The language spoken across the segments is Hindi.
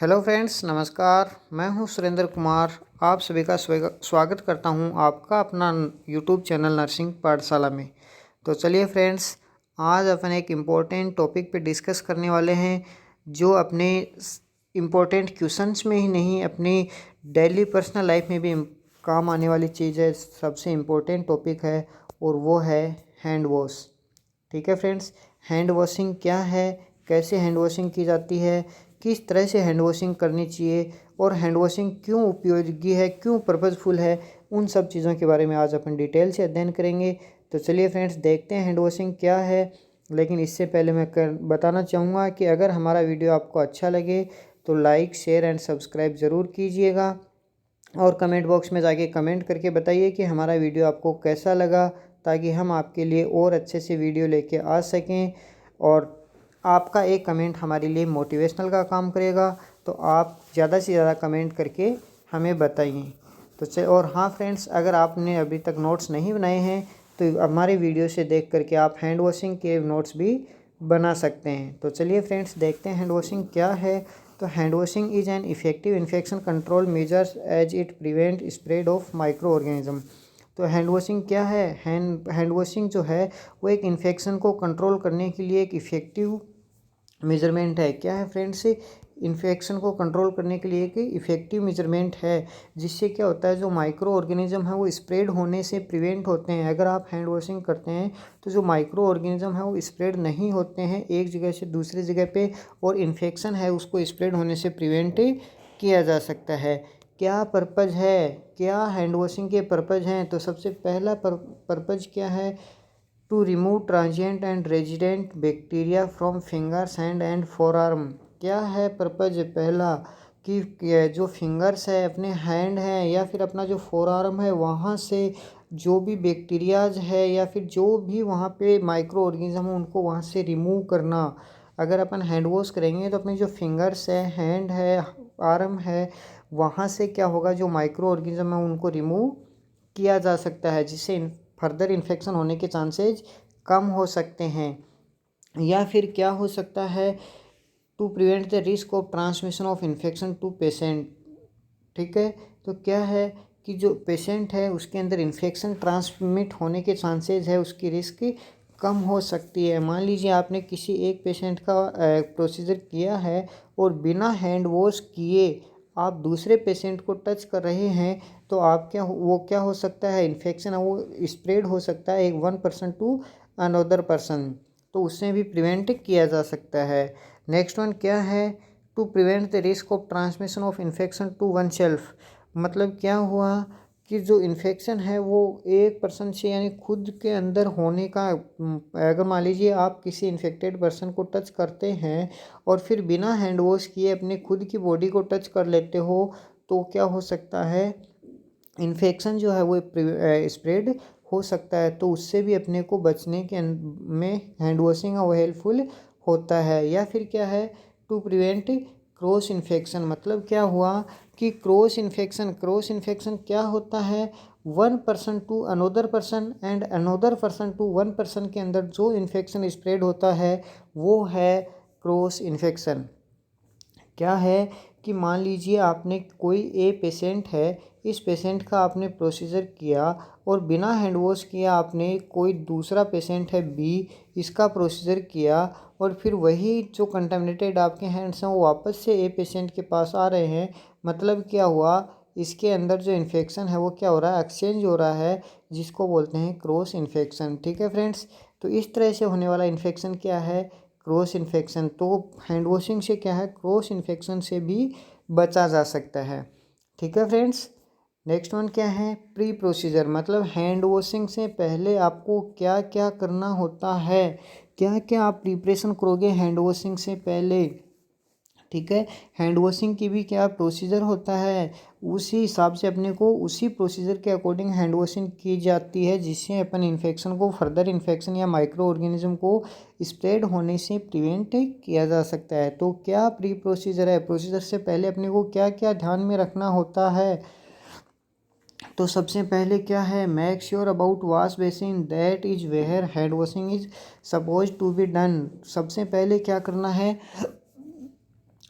हेलो फ्रेंड्स, नमस्कार। मैं हूं सुरेंद्र कुमार। आप सभी का स्वागत करता हूं आपका अपना यूट्यूब चैनल नर्सिंग पाठशाला में। तो चलिए फ्रेंड्स, आज अपन एक इम्पोर्टेंट टॉपिक पे डिस्कस करने वाले हैं, जो अपने इम्पोर्टेंट क्वेश्चंस में ही नहीं, अपनी डेली पर्सनल लाइफ में भी काम आने वाली चीज़ है। सबसे इम्पोर्टेंट टॉपिक है और वो है हैंड वॉश। ठीक है फ्रेंड्स, हैंड वॉशिंग क्या है, कैसे हैंड वॉशिंग की जाती है, किस तरह से हैंड वॉशिंग करनी चाहिए और हैंड वॉशिंग क्यों उपयोगी है, क्यों पर्पज़फुल है, उन सब चीज़ों के बारे में आज अपन डिटेल से अध्ययन करेंगे। तो चलिए फ्रेंड्स, देखते हैं हैंड वॉशिंग क्या है। लेकिन इससे पहले मैं बताना चाहूँगा कि अगर हमारा वीडियो आपको अच्छा लगे तो लाइक, शेयर एंड सब्सक्राइब ज़रूर कीजिएगा और कमेंट बॉक्स में जाके कमेंट करके बताइए कि हमारा वीडियो आपको कैसा लगा, ताकि हम आपके लिए और अच्छे से वीडियो लेके आ सकें। और आपका एक कमेंट हमारे लिए मोटिवेशनल का काम करेगा, तो आप ज़्यादा से ज़्यादा कमेंट करके हमें बताइए। और हाँ फ्रेंड्स, अगर आपने अभी तक नोट्स नहीं बनाए हैं तो हमारे वीडियो से देख करके आप हैंड वॉशिंग के नोट्स भी बना सकते हैं। तो चलिए फ्रेंड्स, देखते हैं हैंड वॉशिंग क्या है। तो hand washing is an effective infection control measures as it prevent spread of micro organism. तो हैंड वॉशिंग क्या है? हैंड वॉशिंग जो है वो एक इन्फेक्शन को कंट्रोल करने के लिए एक इफ़ेक्टिव मेजरमेंट है। क्या है फ्रेंड्स? इन्फेक्शन को कंट्रोल करने के लिए एक इफ़ेक्टिव मेजरमेंट है, जिससे क्या होता है, जो माइक्रो ऑर्गेनिज्म है वो स्प्रेड होने से प्रिवेंट होते हैं। अगर आप हैंड वॉशिंग करते हैं तो जो माइक्रो ऑर्गेनिज्म है वो स्प्रेड नहीं होते हैं एक जगह से दूसरी जगह पे, और इन्फेक्शन है उसको स्प्रेड होने से प्रिवेंट किया जा सकता है। क्या पर्पज़ है, क्या हैंड वॉशिंग के पर्पज़ हैं? तो सबसे पहला पर्पज़ क्या है? To remove transient and resident bacteria from fingers hand and forearm. क्या है पर्पज़ पहला? कि जो फिंगर्स है, अपने हैंड है या फिर अपना जो फोर आर्म है, वहाँ से जो भी बैक्टीरियाज है या फिर जो भी वहाँ पे माइक्रो ऑर्गेनिज्म है उनको वहाँ से रिमूव करना। अगर अपन हैंड वॉश करेंगे तो अपने जो फिंगर्स है, हैंड है, आर्म है, वहाँ से क्या होगा, जो माइक्रो ऑर्गेनिज्म है उनको रिमूव किया जा सकता है, जिससे फर्दर इन्फेक्शन होने के चांसेज कम हो सकते हैं। या फिर क्या हो सकता है? To prevent the risk of transmission of infection to patient. ठीक है, तो क्या है कि जो पेशेंट है उसके अंदर इन्फेक्शन ट्रांसमिट होने के चांसेज है, उसकी रिस्क कम हो सकती है। मान लीजिए आपने किसी एक पेशेंट का प्रोसीजर किया है और बिना हैंड वॉश किए आप दूसरे पेशेंट को टच कर रहे हैं, तो आप क्या हो सकता है, इन्फेक्शन है वो स्प्रेड हो सकता है एक 1% टू अनदर पर्सन, तो उससे भी प्रिवेंट किया जा सकता है। नेक्स्ट वन क्या है? To prevent the risk of transmission of infection to oneself. मतलब क्या हुआ कि जो इन्फेक्शन है वो एक पर्सन से, यानी खुद के अंदर होने का, अगर मान लीजिए आप किसी इन्फेक्टेड पर्सन को टच करते हैं और फिर बिना हैंड वॉश किए अपने खुद की बॉडी को टच कर लेते हो, तो क्या हो सकता है, इन्फेक्शन जो है वो स्प्रेड हो सकता है। तो उससे भी अपने को बचने के में हैंड वॉशिंग वो हेल्पफुल होता है। या फिर क्या है? To prevent cross infection. मतलब क्या हुआ कि क्रॉस इन्फेक्शन क्या होता है? One person to another person and another person to one person के अंदर जो इन्फेक्शन स्प्रेड होता है वो है क्रॉस इन्फेक्शन। क्या है कि मान लीजिए आपने कोई ए पेशेंट है, इस पेशेंट का आपने प्रोसीजर किया और बिना हैंड वॉश किया आपने कोई दूसरा पेशेंट है बी, इसका प्रोसीजर किया, और फिर वही जो कंटामिनेटेड आपके हैंड्स हैं वो वापस से ए पेशेंट के पास आ रहे हैं। मतलब क्या हुआ, इसके अंदर जो इन्फेक्शन है वो क्या हो रहा है, एक्सचेंज हो रहा है, जिसको बोलते हैं क्रॉस इन्फेक्शन। ठीक है फ्रेंड्स, तो इस तरह से होने वाला इन्फेक्शन क्या है, क्रॉस इन्फेक्शन। तो हैंड वॉशिंग से क्या है, क्रॉस इन्फेक्शन से भी बचा जा सकता है। ठीक है फ्रेंड्स, नेक्स्ट वन क्या है? Pre procedure. मतलब हैंड वॉशिंग से पहले आपको क्या क्या करना होता है, क्या क्या आप प्रिपरेशन करोगे हैंड वॉशिंग से पहले। ठीक है, हैंड वॉशिंग की भी क्या प्रोसीजर होता है, उसी हिसाब से अपने को उसी प्रोसीजर के अकॉर्डिंग हैंड वॉशिंग की जाती है, जिससे अपन इन्फेक्शन को, फर्दर इन्फेक्शन या माइक्रो ऑर्गेनिज्म को स्प्रेड होने से प्रिवेंट किया जा सकता है। तो क्या प्री प्रोसीजर है, प्रोसीजर से पहले अपने को क्या क्या ध्यान में रखना होता है? तो सबसे पहले क्या है, make sure about wash basin that is where hand washing is suppose to be done. सबसे पहले क्या करना है,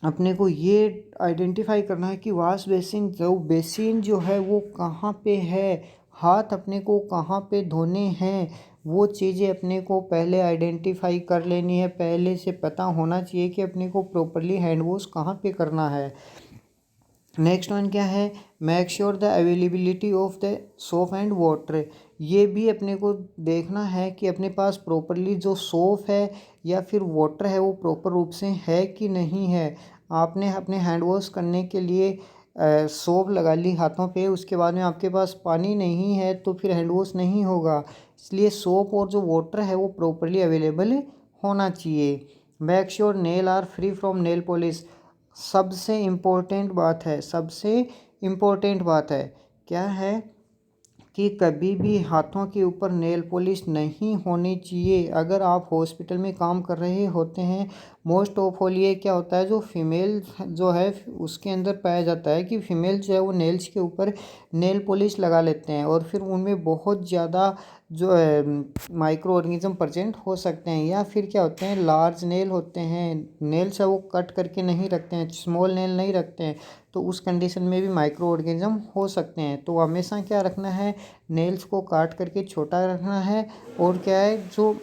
अपने को ये आइडेंटिफाई करना है कि वॉश बेसिन जो है वो कहाँ पे है, हाथ अपने को कहाँ पे धोने हैं, वो चीज़ें अपने को पहले आइडेंटिफाई कर लेनी है। पहले से पता होना चाहिए कि अपने को प्रॉपरली हैंड वॉश कहाँ पे करना है। नेक्स्ट वन क्या है, make sure the availability of the soap and water. ये भी अपने को देखना है कि अपने पास प्रॉपरली जो सोप है या फिर वाटर है वो प्रॉपर रूप से है कि नहीं है। आपने अपने हैंड वॉश करने के लिए सोप लगा ली हाथों पे, उसके बाद में आपके पास पानी नहीं है तो फिर हैंड वॉश नहीं होगा। इसलिए सोप और जो वाटर है वो प्रॉपरली अवेलेबल होना चाहिए। Make sure nail are free from nail polish. सबसे इम्पोर्टेंट बात है, सबसे इम्पोर्टेंट बात है क्या है कि कभी भी हाथों के ऊपर नेल पॉलिश नहीं होनी चाहिए। अगर आप हॉस्पिटल में काम कर रहे होते हैं, मोस्ट ऑफ ऑल ये क्या होता है, जो फीमेल जो है उसके अंदर पाया जाता है कि फीमेल जो है वो नेल्स के ऊपर नेल पॉलिश लगा लेते हैं और फिर उनमें बहुत ज़्यादा जो है माइक्रो ऑर्गेनिज्म प्रेजेंट हो सकते हैं। या फिर क्या होते हैं, लार्ज नेल होते हैं, नेल्स है वो कट करके नहीं रखते हैं, स्मॉल नेल नहीं रखते हैं, तो उस कंडीशन में भी माइक्रो ऑर्गेनिज्म हो सकते हैं। तो हमेशा क्या रखना है, नेल्स को काट करके छोटा रखना है। और क्या है, जो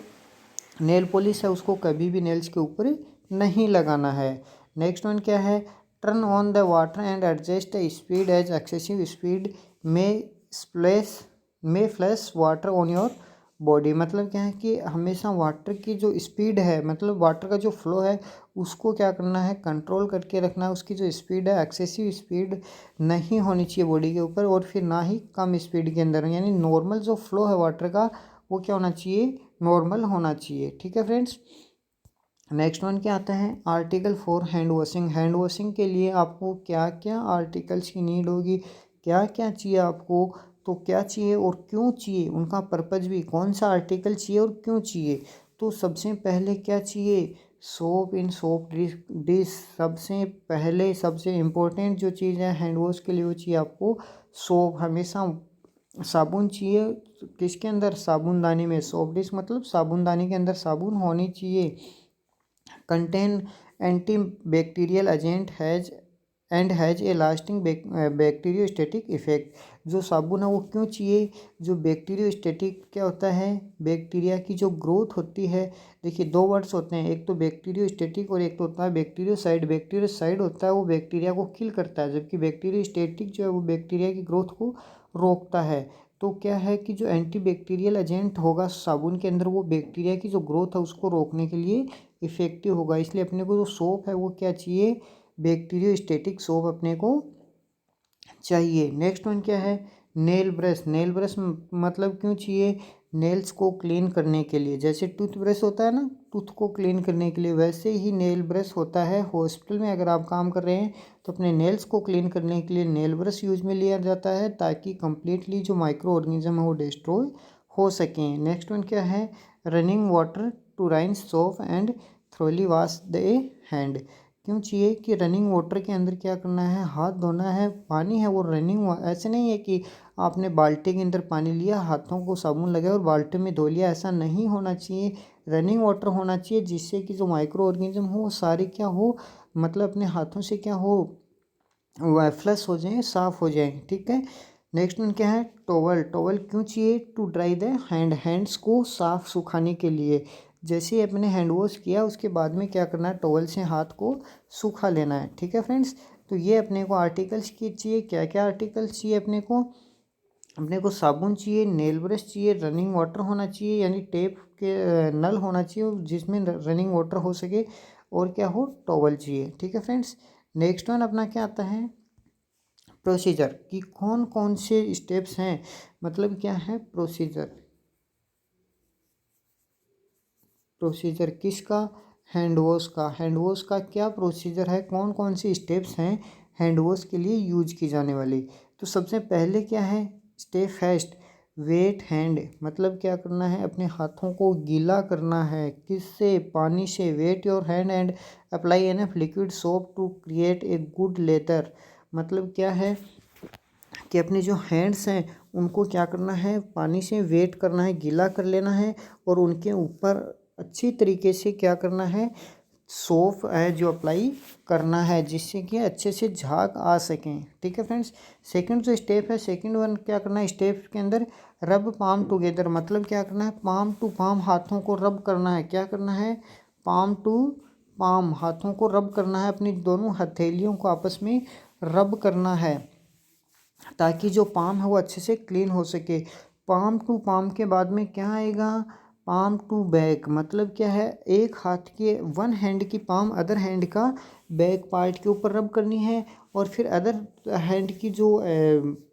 नेल पॉलिश है उसको कभी भी नेल्स के ऊपर नहीं लगाना है। नेक्स्ट वन क्या है, turn on the water and adjust the speed as excessive speed may splash may flash water on your body. मतलब क्या है कि हमेशा वाटर की जो स्पीड है, मतलब वाटर का जो फ्लो है उसको क्या करना है, कंट्रोल करके रखना है। उसकी जो स्पीड है, एक्सेसिव स्पीड नहीं होनी चाहिए बॉडी के ऊपर, और फिर ना ही कम स्पीड के अंदर, यानी नॉर्मल जो फ्लो है वाटर का वो क्या होना चाहिए, नॉर्मल होना चाहिए। ठीक है फ्रेंड्स। नेक्स्ट वन क्या आता है, article for hand washing. Hand washing के लिए आपको क्या क्या आर्टिकल्स की नीड होगी, क्या क्या चाहिए आपको, तो क्या चाहिए और क्यों चाहिए, उनका पर्पज़ भी, कौन सा आर्टिकल चाहिए और क्यों चाहिए। तो सबसे पहले क्या चाहिए, सोप इन सोप डिश। सबसे पहले सबसे इम्पोर्टेंट जो चीज़ है हैंड वॉश के लिए वो चाहिए आपको सोप। हमेशा साबुन चाहिए, किसके अंदर, साबुनदानी में। सोप डिश मतलब साबुनदानी के अंदर साबुन होनी चाहिए। Contain anti bacterial agent has a lasting bacteriostatic effect. जो साबुन है वो क्यों चाहिए, जो बैक्टीरियोस्टेटिक क्या होता है, बैक्टीरिया की जो ग्रोथ होती है। देखिए दो वर्ड्स होते हैं, एक तो बैक्टीरियोस्टेटिक और एक तो होता है बैक्टीरियोसाइड। बैक्टीरियोसाइड होता है वो बैक्टीरिया को किल करता है, जबकि बैक्टीरियोस्टेटिक जो है वो बैक्टीरिया की ग्रोथ को रोकता है। तो क्या है कि जो एंटी बैक्टीरियल एजेंट होगा साबुन के अंदर वो बैक्टीरिया की जो ग्रोथ है उसको रोकने के लिए इफ़ेक्टिव होगा। इसलिए अपने को जो सोप है वो क्या चाहिए, बैक्टीरियोस्टेटिक सोप अपने को चाहिए। नेक्स्ट वन क्या है, नेल ब्रश। नेल ब्रश मतलब क्यों चाहिए, नेल्स को क्लीन करने के लिए। जैसे टूथ ब्रश होता है ना, टूथ को क्लीन करने के लिए, वैसे ही नेल ब्रश होता है। हॉस्पिटल में अगर आप काम कर रहे हैं तो अपने नेल्स को क्लीन करने के लिए नेल ब्रश यूज में लिया जाता है, ताकि कंप्लीटली जो माइक्रो ऑर्गेनिज्म है वो डिस्ट्रॉय हो सकें। नेक्स्ट वन क्या है, running water to rinse soap and thoroughly wash the hand. क्यों चाहिए कि रनिंग वाटर के अंदर क्या करना है, हाथ धोना है। पानी है वो रनिंग, ऐसे नहीं है कि आपने बाल्टी के अंदर पानी लिया, हाथों को साबुन लगाया और बाल्टी में धो लिया, ऐसा नहीं होना चाहिए। रनिंग वाटर होना चाहिए जिससे कि जो माइक्रो ऑर्गेनिज्म हो वो सारे क्या हो, मतलब अपने हाथों से क्या हो, फ्लश हो जाएं, साफ़ हो जाएं। ठीक है। नेक्स्ट वन क्या है, टॉवल। टॉवल क्यों चाहिए, टू ड्राई द हैंड्स को साफ सुखाने के लिए। जैसे ही अपने हैंड वॉश किया उसके बाद में क्या करना है, टॉवल से हाथ को सूखा लेना है। ठीक है फ्रेंड्स। तो ये अपने को आर्टिकल्स की चाहिए, क्या क्या आर्टिकल्स चाहिए अपने को साबुन चाहिए, नेल ब्रश चाहिए, रनिंग वाटर होना चाहिए, यानी टेप के नल होना चाहिए जिसमें रनिंग वाटर हो सके, और क्या हो, टॉवल चाहिए। ठीक है फ्रेंड्स। नेक्स्ट वन अपना क्या आता है, प्रोसीजर, कि कौन कौन से स्टेप्स हैं, मतलब क्या है प्रोसीजर। प्रोसीजर किसका, हैंड वॉश का। हैंड वॉश का क्या प्रोसीजर है, कौन कौन सी स्टेप्स हैं हैंड वॉश के लिए यूज की जाने वाली। तो सबसे पहले क्या है, स्टेप फर्स्ट, वेट हैंड। मतलब क्या करना है, अपने हाथों को गीला करना है, किससे, पानी से। Wet your hand and apply enough liquid soap to create a good lather. मतलब क्या है कि अपने जो हैंड्स हैं उनको क्या करना है, पानी से वेट करना है, गीला कर लेना है, और उनके ऊपर अच्छी तरीके से क्या करना है, सोप है जो अप्लाई करना है, जिससे कि अच्छे से झाग आ सकें। ठीक है फ्रेंड्स। सेकंड जो स्टेप है, सेकंड वन क्या करना है स्टेप के अंदर, रब पाम टुगेदर, मतलब क्या करना है, पाम टू पाम हाथों को रब करना है। क्या करना है, पाम टू पाम हाथों को रब करना है, अपनी दोनों हथेलियों को आपस में रब करना है, ताकि जो पाम है वो अच्छे से क्लीन हो सके। पाम टू पाम के बाद में क्या आएगा, पाम टू बैक, मतलब क्या है, एक हाथ के वन हैंड की पाम अदर हैंड का बैक पार्ट के ऊपर रब करनी है, और फिर अदर हैंड की जो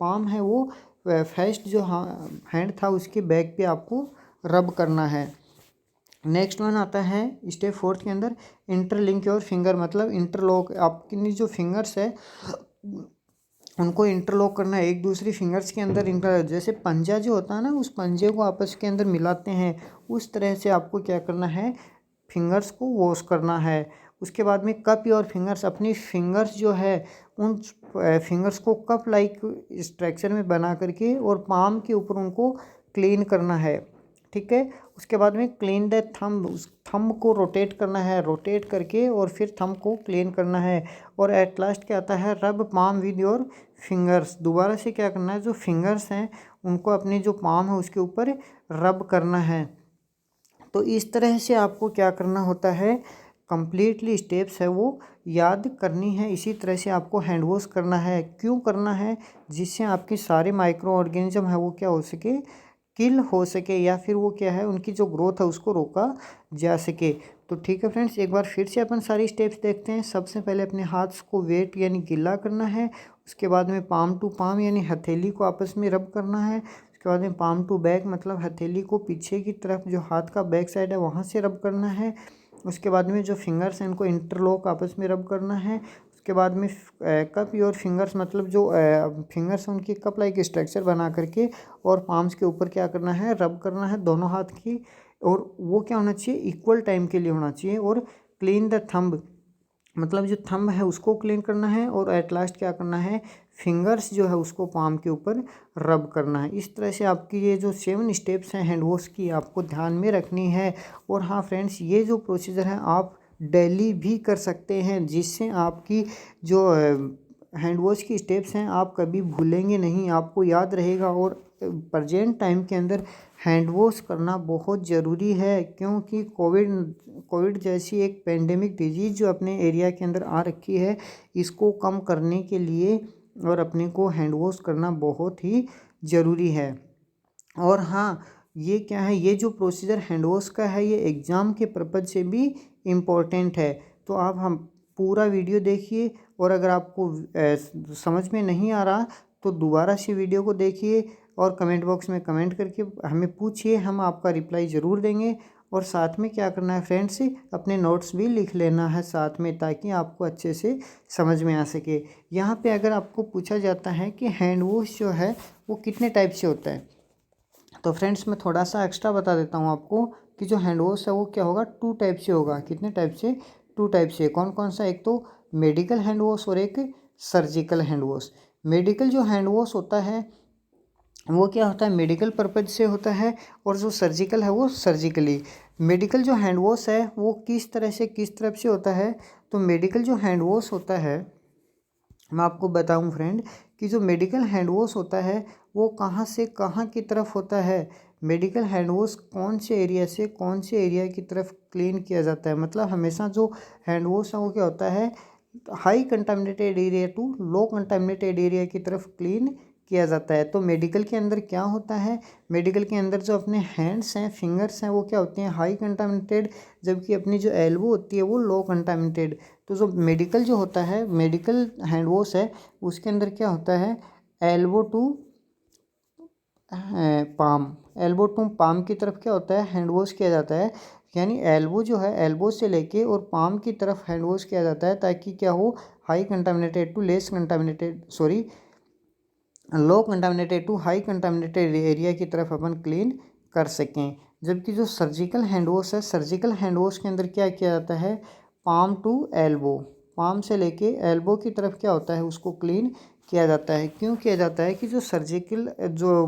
पाम है वो फर्स्ट जो हैंड था उसके बैक पे आपको रब करना है। नेक्स्ट वन आता है स्टेप फोर्थ के अंदर, इंटरलिंक योर फिंगर, मतलब इंटरलॉक, आपकी जो फिंगर्स है उनको इंटरलॉक करना है एक दूसरी फिंगर्स के अंदर। इंटर जैसे पंजा जो होता है ना, उस पंजे को आपस के अंदर मिलाते हैं, उस तरह से आपको क्या करना है, फिंगर्स को वॉश करना है। उसके बाद में कप योर फिंगर्स, अपनी फिंगर्स जो है उन फिंगर्स को कप लाइक स्ट्रक्चर में बना करके और पाम के ऊपर उनको क्लीन करना है। ठीक है। उसके बाद में क्लीन द थंब, उस थंब को रोटेट करना है, रोटेट करके और फिर थंब को क्लीन करना है। और एट लास्ट क्या आता है, रब पाम विद योर फिंगर्स, दोबारा से क्या करना है, जो फिंगर्स हैं उनको अपनी जो पाम है उसके ऊपर रब करना है। तो इस तरह से आपको क्या करना होता है, कंप्लीटली स्टेप्स है वो याद करनी है। इसी तरह से आपको हैंड वॉश करना है। क्यों करना है, जिससे आपके सारे माइक्रो ऑर्गेनिज्म है वो क्या हो सके, किल हो सके, या फिर वो क्या है उनकी जो ग्रोथ है उसको रोका जा सके। तो ठीक है फ्रेंड्स, एक बार फिर से अपन सारी स्टेप्स देखते हैं। सबसे पहले अपने हाथ को वेट यानी गिला करना है। उसके बाद में पाम टू पाम यानी हथेली को आपस में रब करना है। उसके बाद में पाम टू बैक, मतलब हथेली को पीछे की तरफ जो हाथ का बैक साइड है वहाँ से रब करना है। उसके बाद में जो फिंगर्स हैं इनको इंटरलॉक आपस में रब करना है। उसके बाद में कप योर फिंगर्स, मतलब जो फिंगर्स हैं उनकी कप लाइक स्ट्रक्चर बना करके और पाम्स के ऊपर क्या करना है, रब करना है दोनों हाथ की। और वो क्या होना चाहिए, इक्वल टाइम के लिए होना चाहिए। और क्लीन द थंब, मतलब जो थंब है उसको क्लीन करना है। और एट लास्ट क्या करना है, फिंगर्स जो है उसको पाम के ऊपर रब करना है। इस तरह से आपकी ये जो 7 स्टेप्स हैं हैंड वॉश की आपको ध्यान में रखनी है। और हाँ फ्रेंड्स, ये जो प्रोसीजर है आप डेली भी कर सकते हैं, जिससे आपकी जो हैंड वॉश की स्टेप्स हैं आप कभी भूलेंगे नहीं, आपको याद रहेगा। और प्रजेंट टाइम के अंदर हैंड वॉश करना बहुत ज़रूरी है, क्योंकि कोविड जैसी एक पेंडेमिक डिजीज़ जो अपने एरिया के अंदर आ रखी है, इसको कम करने के लिए और अपने को हैंड वॉश करना बहुत ही ज़रूरी है। और हाँ, ये क्या है, ये जो प्रोसीजर हैंड वॉश का है ये एग्ज़ाम के पर्पज़ से भी इम्पोर्टेंट है। तो आप हम पूरा वीडियो देखिए, और अगर आपको समझ में नहीं आ रहा तो दोबारा से वीडियो को देखिए और कमेंट बॉक्स में कमेंट करके हमें पूछिए, हम आपका रिप्लाई ज़रूर देंगे। और साथ में क्या करना है फ्रेंड्स, अपने नोट्स भी लिख लेना है साथ में, ताकि आपको अच्छे से समझ में आ सके। यहाँ पे अगर आपको पूछा जाता है कि हैंड वॉश जो है वो कितने टाइप से होता है, तो फ्रेंड्स मैं थोड़ा सा एक्स्ट्रा बता देता हूँ आपको कि जो हैंड वॉश है वो क्या होगा, 2 टाइप से होगा। कितने टाइप से, 2 टाइप से। कौन कौन सा, एक तो मेडिकल हैंड वॉश और एक सर्जिकल हैंड वॉश। मेडिकल जो हैंड वॉश होता है वो क्या होता है, मेडिकल पर्पज से होता है, और जो सर्जिकल है वो सर्जिकली। मेडिकल जो हैंड वॉश है वो किस तरह से, किस तरफ से होता है, तो मेडिकल जो हैंड वॉश होता है, मैं आपको बताऊं फ्रेंड कि जो मेडिकल हैंड वॉश होता है वो कहाँ से कहाँ की तरफ होता है। मेडिकल हैंड वॉश कौन से एरिया से कौन से एरिया की तरफ क्लीन किया जाता है, मतलब हमेशा जो हैंड वॉश है वो क्या होता है, high contaminated area to low contaminated area की तरफ क्लीन किया जाता है। तो मेडिकल के अंदर क्या होता है, मेडिकल के अंदर जो अपने हैंड्स हैं, फिंगर्स हैं, वो क्या होते हैं, हाई कंटामिनेटेड, जबकि अपनी जो एल्बो होती है वो लो कंटामिनेटेड। तो जो मेडिकल जो होता है, मेडिकल हैंड वॉश है, उसके अंदर क्या होता है, elbow to palm, elbow to palm की तरफ क्या होता है, हैंड वॉश किया जाता है। यानी एल्बो जो है, एल्बो से लेके और पाम की तरफ हैंड वॉश किया जाता है, ताकि क्या हो, high contaminated to less contaminated, sorry, low contaminated to high contaminated area की तरफ अपन क्लीन कर सकें। जबकि जो सर्जिकल हैंड वॉश है, सर्जिकल हैंड वॉश के अंदर क्या किया जाता है, पाम टू एल्बो, पाम से लेके एल्बो की तरफ क्या होता है उसको क्लीन किया जाता है। क्यों किया जाता है कि जो सर्जिकल जो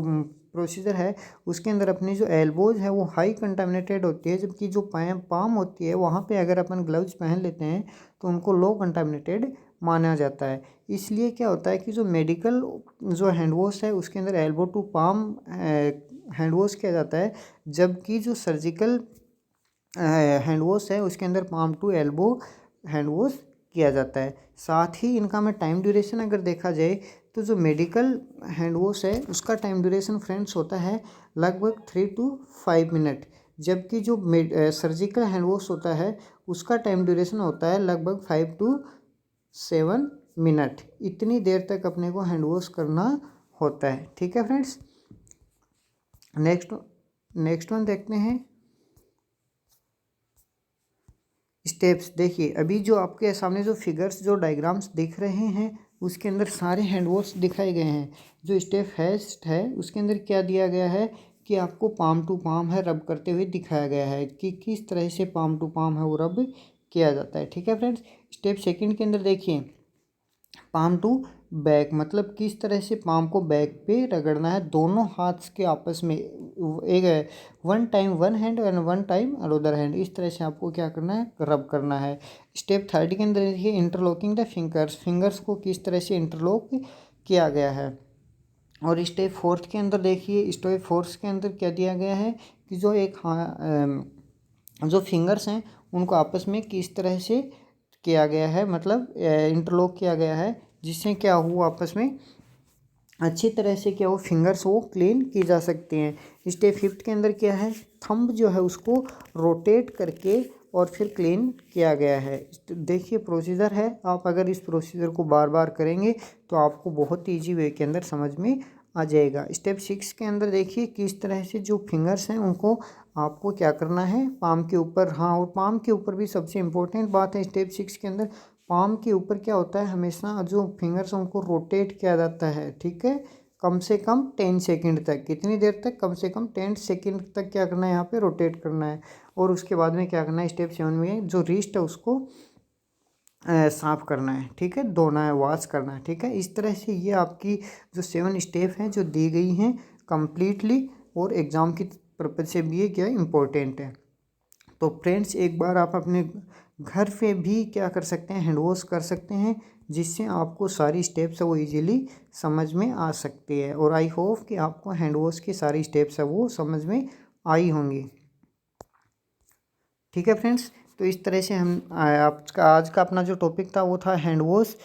प्रोसीजर है उसके अंदर अपनी जो एल्बोज है वो हाई कंटामिनेटेड होती है, जबकि जो पाम होती है वहाँ पे अगर अपन ग्लव्स पहन लेते हैं तो उनको लो कंटामिनेटेड माना जाता है। इसलिए क्या होता है कि जो मेडिकल जो हैंड वॉश है उसके अंदर elbow to palm hand wash किया जाता है, जबकि जो सर्जिकल हैंड वॉश है उसके अंदर palm to elbow hand wash किया जाता है। साथ ही इनका में टाइम ड्यूरेशन अगर देखा जाए तो जो मेडिकल हैंड वॉश है उसका टाइम ड्यूरेशन फ्रेंड्स होता है लगभग 3 to 5 मिनट, जबकि जो सर्जिकल हैंड वॉश होता है उसका टाइम ड्यूरेशन होता है लगभग 5 to 7 मिनट। इतनी देर तक अपने को हैंड वॉश करना होता है। ठीक है फ्रेंड्स, नेक्स्ट वन देखते हैं स्टेप्स। देखिए अभी जो आपके सामने जो फिगर्स जो डायग्राम्स दिख रहे हैं उसके अंदर सारे हैंड वॉश दिखाए गए हैं। जो स्टेप फर्स्ट है उसके अंदर क्या दिया गया है कि आपको पाम टू पाम है रब करते हुए दिखाया गया है कि किस तरह से पाम टू पाम है वो रब किया जाता है। ठीक है फ्रेंड्स, स्टेप सेकंड के अंदर देखिए पाम टू बैक, मतलब किस तरह से पाम को बैक पे रगड़ना है दोनों हाथ के आपस में, एक one time one hand and one time another hand, इस तरह से आपको क्या करना है रब करना है। स्टेप थर्ड के अंदर देखिए इंटरलॉकिंग द फिंगर्स को किस तरह से इंटरलॉक किया गया है। और स्टेप फोर्थ के अंदर देखिए स्टेप फोर्थ के अंदर क्या दिया गया है कि जो जो फिंगर्स हैं उनको आपस में किस तरह से किया गया है, मतलब इंटरलॉक किया गया है, जिससे क्या हुआ आपस में अच्छी तरह से क्या हो फिंगर्स वो क्लीन की जा सकती हैं। स्टेप फिफ्थ के अंदर क्या है थंब जो है उसको रोटेट करके और फिर क्लीन किया गया है। देखिए प्रोसीजर है, आप अगर इस प्रोसीजर को बार बार करेंगे तो आपको बहुत ईजी वे के अंदर समझ में आ जाएगा। स्टेप सिक्स के अंदर देखिए किस तरह से जो फिंगर्स हैं उनको आपको क्या करना है पाम के ऊपर, हाँ और पाम के ऊपर भी सबसे इम्पोर्टेंट बात है स्टेप सिक्स के अंदर पाम के ऊपर क्या होता है हमेशा जो फिंगर्स उनको रोटेट किया जाता है। ठीक है, कम से कम 10 सेकंड तक, कितनी देर तक, कम से कम 10 सेकंड तक क्या करना है यहाँ पे रोटेट करना है। और उसके बाद में क्या करना है स्टेप 7 में जो रिस्ट है उसको साफ़ करना है। ठीक है, धोना है, वॉश करना है। ठीक है, इस तरह से ये आपकी जो 7 स्टेप हैं जो दी गई हैं कम्प्लीटली, और एग्ज़ाम की पर्पज़ से भी ये क्या इम्पोर्टेंट है। तो फ्रेंड्स एक बार आप अपने घर पे भी क्या कर सकते हैं हैंड वॉश कर सकते हैं, जिससे आपको सारी स्टेप्स है वो इजीली समझ में आ सकती है। और आई होप कि आपको हैंड वॉश की सारी स्टेप्स है वो समझ में आई होंगी। ठीक है फ्रेंड्स, तो इस तरह से हम आपका आज का अपना जो टॉपिक था वो था हैंड वॉश।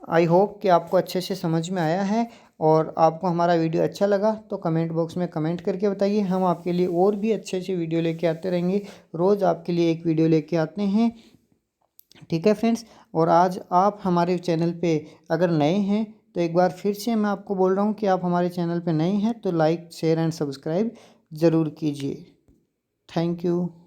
आई होप कि आपको अच्छे से समझ में आया है, और आपको हमारा वीडियो अच्छा लगा तो कमेंट बॉक्स में कमेंट करके बताइए। हम आपके लिए और भी अच्छे अच्छे वीडियो लेके आते रहेंगे, रोज़ आपके लिए एक वीडियो लेके आते हैं। ठीक है फ्रेंड्स, और आज आप हमारे चैनल पे अगर नए हैं तो एक बार फिर से मैं आपको बोल रहा हूँ कि आप हमारे चैनल पे नए हैं तो लाइक शेयर एंड सब्सक्राइब ज़रूर कीजिए। Thank you.